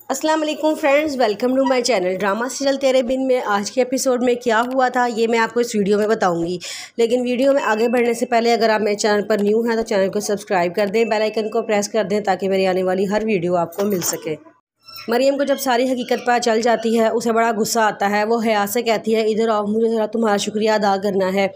अस्सलाम वालेकुम friends, welcome to my channel drama serial Tere Bin में। आज के एपिसोड में क्या हुआ था ये मैं आपको इस वीडियो में बताऊंगी। लेकिन वीडियो में आगे बढ़ने से पहले अगर आप मेरे चैनल पर न्यू हैं तो चैनल को सब्सक्राइब कर दें, बेल आइकन को प्रेस कर दें ताकि मेरी आने वाली हर वीडियो आपको मिल सके। मरियम को जब सारी हकीकत पता चल जाती है उसे बड़ा गुस्सा आता है। वो हया से कहती है, इधर आओ, मुझे ज़रा तुम्हारा शुक्रिया अदा करना है।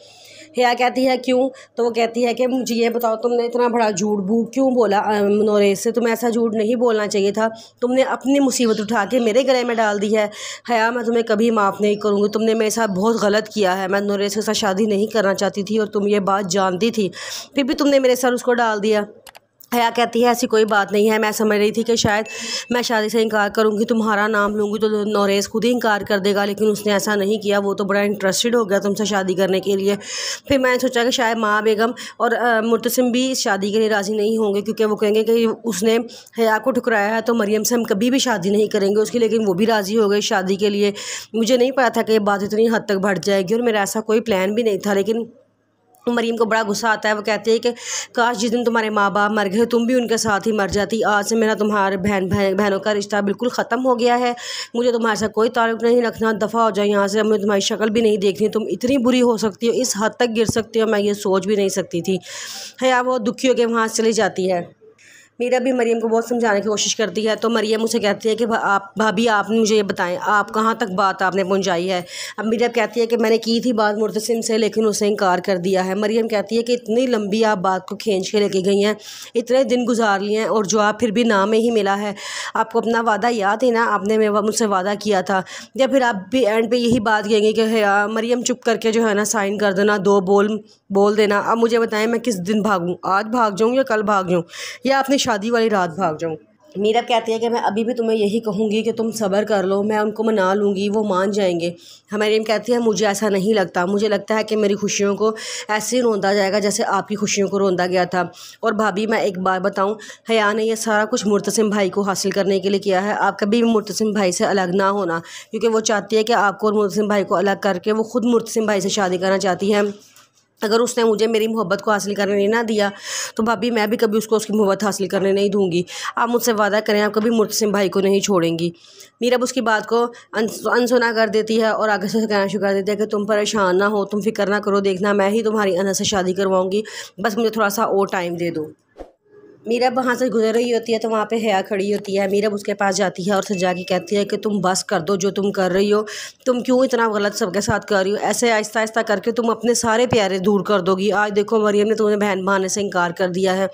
हया कहती है, क्यों? तो वो कहती है कि मुझे ये बताओ, तुमने इतना बड़ा झूठ क्यों बोला नोरेस से? तुम्हें ऐसा झूठ नहीं बोलना चाहिए था। तुमने अपनी मुसीबत उठा के मेरे गले में डाल दी है। हया, मैं तुम्हें कभी माफ़ नहीं करूँगी। तुमने मेरे साथ बहुत गलत किया है। मैं नोरेस के साथ शादी नहीं करना चाहती थी और तुम ये बात जानती थी, फिर भी तुमने मेरे साथ उसको डाल दिया। हया कहती है, ऐसी कोई बात नहीं है। मैं समझ रही थी कि शायद मैं शादी से इनकार करूंगी, तुम्हारा नाम लूँगी तो नोरेस खुद ही इनकार कर देगा, लेकिन उसने ऐसा नहीं किया। वो तो बड़ा इंटरेस्टेड हो गया तुमसे शादी करने के लिए। फिर मैंने सोचा कि शायद माँ बेगम और मुर्तसिम भी इस शादी के लिए राज़ी नहीं होंगे, क्योंकि वो कहेंगे कि उसने हया को ठुकराया है तो मरियम से हम कभी भी शादी नहीं करेंगे उसकी। लेकिन वो भी राज़ी हो गए शादी के लिए। मुझे नहीं पता था कि ये बात इतनी हद तक बढ़ जाएगी और मेरा ऐसा कोई प्लान भी नहीं था। लेकिन मरीम को बड़ा गुस्सा आता है। वो कहती है कि काश जिस दिन तुम्हारे माँ बाप मर गए तुम भी उनके साथ ही मर जाती। आज से मेरा तुम्हारे बहनों का रिश्ता बिल्कुल ख़त्म हो गया है। मुझे तुम्हारे साथ कोई ताल्लुक़ नहीं रखना। दफ़ा हो जाए यहाँ से। हमें तुम्हारी शक्ल भी नहीं देखनी। तुम इतनी बुरी हो सकती हो, इस हद तक गिर सकती हो, मैं ये सोच भी नहीं सकती थी। हया वो दुखी होकर वहाँ से चली जाती है। मीरा भी मरियम को बहुत समझाने की कोशिश करती है तो मरियम उसे कहती है कि आप भाभी, आप मुझे ये बताएं, आप कहाँ तक बात आपने पहुँचाई है। अब मीरा कहती है कि मैंने की थी बात मुर्तसिम से, लेकिन उसने इनकार कर दिया है। मरियम कहती है कि इतनी लंबी आप बात को खींच के लेके गई हैं, इतने दिन गुजार लिए हैं और जवाब फिर भी ना में ही मिला है। आपको अपना वादा याद है ना? आपने मुझसे वादा किया था। या फिर आप भी एंड पे यही बात कहेंगे कि मरियम चुप करके जो है ना साइन कर देना, दो बोल देना। अब मुझे बताएं मैं किस दिन भागूँ? आज भाग जाऊँ या कल भाग जाऊँ या अपनी शादी वाली रात भाग जाऊँ? मीरा कहती है कि मैं अभी भी तुम्हें यही कहूँगी कि तुम सब्र कर लो, मैं उनको मना लूँगी, वो मान जाएंगे। मरियम कहती है, मुझे ऐसा नहीं लगता। मुझे लगता है कि मेरी खुशियों को ऐसे ही रोंदा जाएगा जैसे आपकी खुशियों को रोंदा गया था। और भाभी मैं एक बात बताऊँ, हया ने यह सारा कुछ मुर्तसिम भाई को हासिल करने के लिए किया है। आप कभी भी मुर्तसिम भाई से अलग ना होना, क्योंकि वो चाहती है कि आपको और मुर्तसिम भाई को अलग करके वो खुद मुर्तसिम भाई से शादी करना चाहती है। अगर उसने मुझे मेरी मोहब्बत को हासिल करने नहीं ना दिया तो भाभी मैं भी कभी उसको उसकी मोहब्बत हासिल करने नहीं दूंगी। आप मुझसे वादा करें, आप कभी मुर्तसिम भाई को नहीं छोड़ेंगी। मीरा उसकी बात को अनसुना कर देती है और आगे से कहना शुरू कर देती है कि तुम परेशान ना हो, तुम फिक्र ना करो, देखना मैं ही तुम्हारी अनस से शादी करवाऊँगी, बस मुझे थोड़ा सा और टाइम दे दो। मीरा वहाँ से गुजर रही होती है तो वहाँ पे हया खड़ी होती है। मीरा उसके पास जाती है और उसे जाके कहती है कि तुम बस कर दो जो तुम कर रही हो। तुम क्यों इतना गलत सबके साथ कर रही हो? ऐसे आहिस्ता आहिस्ता करके तुम अपने सारे प्यारे दूर कर दोगी। आज देखो मरियम ने तुम्हें बहन भाने से इनकार कर दिया है।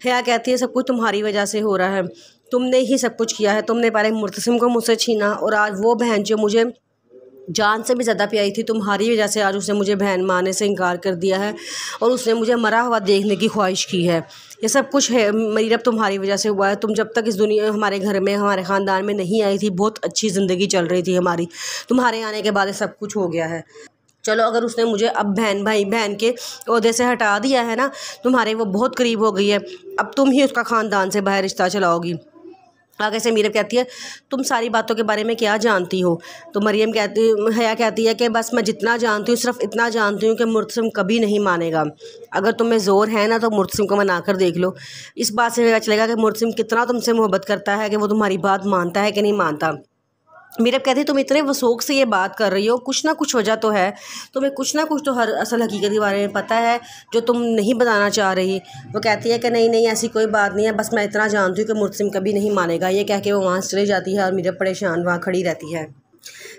हया कहती है, सब कुछ तुम्हारी वजह से हो रहा है, तुमने ही सब कुछ किया है। तुमने पहले मुर्तसिम को मुझसे छीना और आज वो बहन जो मुझे जान से भी ज़्यादा प्यारी थी, तुम्हारी वजह से आज उसने मुझे बहन माने से इनकार कर दिया है और उसने मुझे मरा हुआ देखने की ख्वाहिश की है। ये सब कुछ है मेरी रब तुम्हारी वजह से हुआ है। तुम जब तक इस दुनिया हमारे घर में हमारे ख़ानदान में नहीं आई थी, बहुत अच्छी ज़िंदगी चल रही थी हमारी। तुम्हारे आने के बाद ये सब कुछ हो गया है। चलो अगर उसने मुझे अब बहन के ओहदे से हटा दिया है ना, तुम्हारे वो बहुत करीब हो गई है, अब तुम ही उसका ख़ानदान से बाहर रिश्ता चलाओगी। आगे से मीरा कहती है, तुम सारी बातों के बारे में क्या जानती हो? तो हया कहती है कि बस मैं जितना जानती हूँ सिर्फ इतना जानती हूँ कि मुर्तसिम कभी नहीं मानेगा। अगर तुम्हें ज़ोर है ना तो मुर्तसिम को मना कर देख लो। इस बात से पता चलेगा कि मुर्तसिम कितना तुमसे मोहब्बत करता है, कि वो तुम्हारी बात मानता है कि नहीं मानता। मीरा कहती है, तुम इतने वसूख से ये बात कर रही हो, कुछ ना कुछ वजह तो है। तुम्हें कुछ ना कुछ तो हर असल हकीकत के बारे में पता है जो तुम नहीं बताना चाह रही। वो कहती है कि नहीं ऐसी कोई बात नहीं है, बस मैं इतना जानती हूँ कि मुर्तसिम कभी नहीं मानेगा। ये कह के वो वहाँ से चली जाती है और मीरा परेशान वहाँ खड़ी रहती है।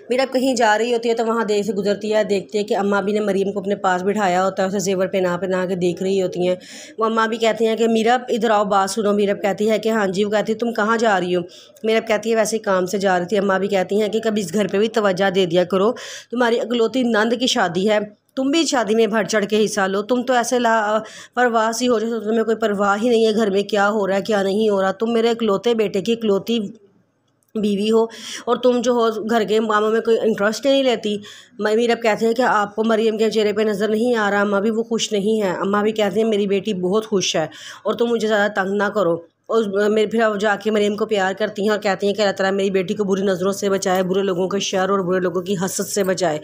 मीरा कहीं जा रही होती है तो वहाँ देर से गुजरती है, देखती है कि अम्मा भी ने मरीम को अपने पास बिठाया होता है, उसे जेवर पहना के देख रही होती हैं। वो अम्मा भी कहती हैं कि मीरा इधर आओ, बात सुनो। मीरा कहती है कि हाँ जी। वो कहती है, तुम कहाँ जा रही हो? मीरा कहती है, वैसे ही काम से जा रही थी। अम्मा भी कहती हैं कि कभी इस घर पर भी तवज्जो दे दिया करो, तुम्हारी इकलौती नंद की शादी है, तुम भी शादी में बढ़ चढ़ के हिस्सा लो। तुम तो ऐसे परवाह सी हो जैसे तुम्हें कोई परवाह ही नहीं है घर में क्या हो रहा है क्या नहीं हो रहा। तुम मेरे इकलौते बेटे की इकलौती बीवी हो और तुम जो हो घर के कामों में कोई इंटरेस्ट नहीं लेती। मीरा कहते हैं कि आपको मरियम के चेहरे पे नज़र नहीं आ रहा, अम्मा भी वो खुश नहीं है। अम्मा भी कहते हैं मेरी बेटी बहुत खुश है और तुम मुझे ज़्यादा तंग ना करो। और मेरे फिर अब जाके मरियम को प्यार करती हैं और कहती हैं कि अल्लाह ताला मेरी बेटी को बुरी नज़रों से बचाए, बुरे लोगों के शर और बुरे लोगों की हसद से बचाए।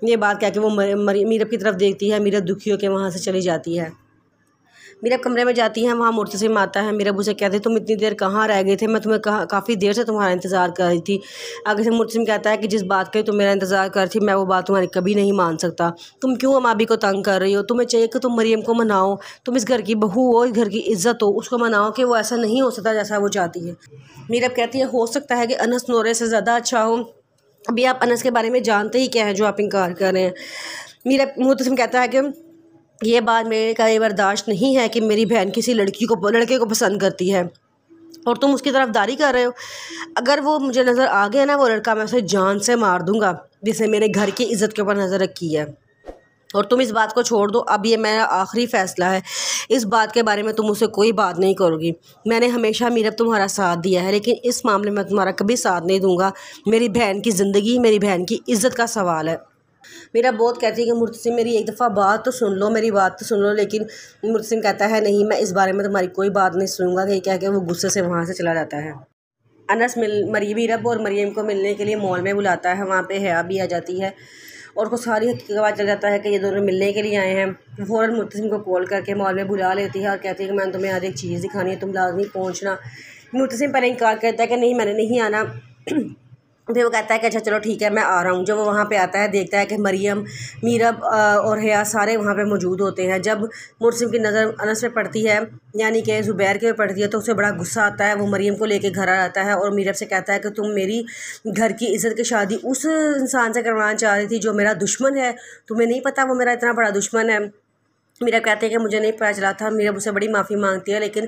ये बात कह के वो मीरा की तरफ देखती है। मीरा दुखी होकर वहाँ से चली जाती है। मीरब कमरे में जाती हैं, वहाँ मुर्तसिम आता है। मीरब उसे कहते तुम इतनी देर कहाँ रह गए थे, मैं तुम्हें काफ़ी देर से तुम्हारा इंतज़ार कर रही थी। आगे से मुर्तसिम कहता है कि जिस बात के तुम मेरा इंतज़ार कर थी मैं वो बात तुम्हारी कभी नहीं मान सकता। तुम क्यों अमाबी को तंग कर रही हो? तुम्हें चाहिए कि तुम मरियम को मनाओ, तुम इस घर की बहू हो, इस घर की इज्जत हो, उसको मनाओ कि वो ऐसा नहीं हो सकता जैसा वो चाहती है। मीरब कहती है हो सकता है कि अनस नोरे से ज़्यादा अच्छा हो, अभी आप अनस के बारे में जानते ही क्या है जो आप इनकार कर रहे हैं। मीरब मुर्तसिम कहता है कि ये बात मेरे का ये बर्दाश्त नहीं है कि मेरी बहन किसी लड़के को पसंद करती है और तुम उसकी तरफदारी कर रहे हो। अगर वो मुझे नज़र आ गया ना वो लड़का, मैं उसे जान से मार दूंगा जिसने मेरे घर की इज़्ज़त के ऊपर नज़र रखी है। और तुम इस बात को छोड़ दो, अब ये मेरा आखिरी फ़ैसला है, इस बात के बारे में तुम मुझसे कोई बात नहीं करोगी। मैंने हमेशा मीरब तुम्हारा साथ दिया है, लेकिन इस मामले में तुम्हारा कभी साथ नहीं दूंगा। मेरी बहन की ज़िंदगी, मेरी बहन की इज़्ज़त का सवाल है। मेरा बहुत कहती है कि मुर्तसिम मेरी एक दफ़ा बात तो सुन लो, मेरी बात तो सुन लो, लेकिन मुर्तसिम कहता है नहीं, मैं इस बारे में तुम्हारी कोई बात नहीं सुनूंगा। कि क्या कि वो गुस्से से वहाँ से चला जाता है। अनस मीरब और मरियम को मिलने के लिए मॉल में बुलाता है। वहाँ पे हया भी आ जाती है और को सारी हकीकत पता चल जाता है कि ये दोनों मिलने के लिए आए हैं। फ़ौरन मुर्तसिम को कॉल करके मॉल में बुला लेती है और कहती है कि मैंने तुम्हें आज एक चीज़ दिखानी है, तुम लाजमी पहुँचना। मुर्तसिम पहले इनकार करता है कि नहीं मैंने नहीं आना। फिर वो कहता है कि अच्छा चलो ठीक है मैं आ रहा हूँ। जब वो वहाँ पे आता है देखता है कि मरियम, मीरब और हया सारे वहाँ पे मौजूद होते हैं। जब मुर्तसिम की नज़र अनस पे पड़ती है, यानी कि ज़ुबैर के पे पड़ती है, तो उसे बड़ा गुस्सा आता है। वो मरियम को लेके घर आ जाता है और मीरब से कहता है कि तुम मेरी घर की इज़्ज़त की शादी उस इंसान से करवाना चाह रही थी जो मेरा दुश्मन है, तुम्हें नहीं पता वो मेरा इतना बड़ा दुश्मन है। मीरब कहते हैं कि मुझे नहीं पता चला था। मीरब उसे बड़ी माफ़ी मांगती है, लेकिन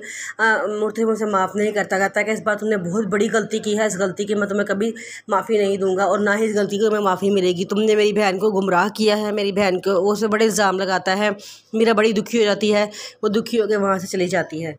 मुर्तसिम उसे माफ़ नहीं करता। कहता है कि इस बार तुमने बहुत बड़ी गलती की है, इस गलती की मैं तुम्हें कभी माफ़ी नहीं दूंगा और ना ही इस गलती की तुम्हें माफ़ी मिलेगी। तुमने मेरी बहन को गुमराह किया है, मेरी बहन को वो उसे बड़े इल्ज़ाम लगाता है। मीरब बड़ी दुखी हो जाती है, वो दुखी होकर वहाँ से चली जाती है।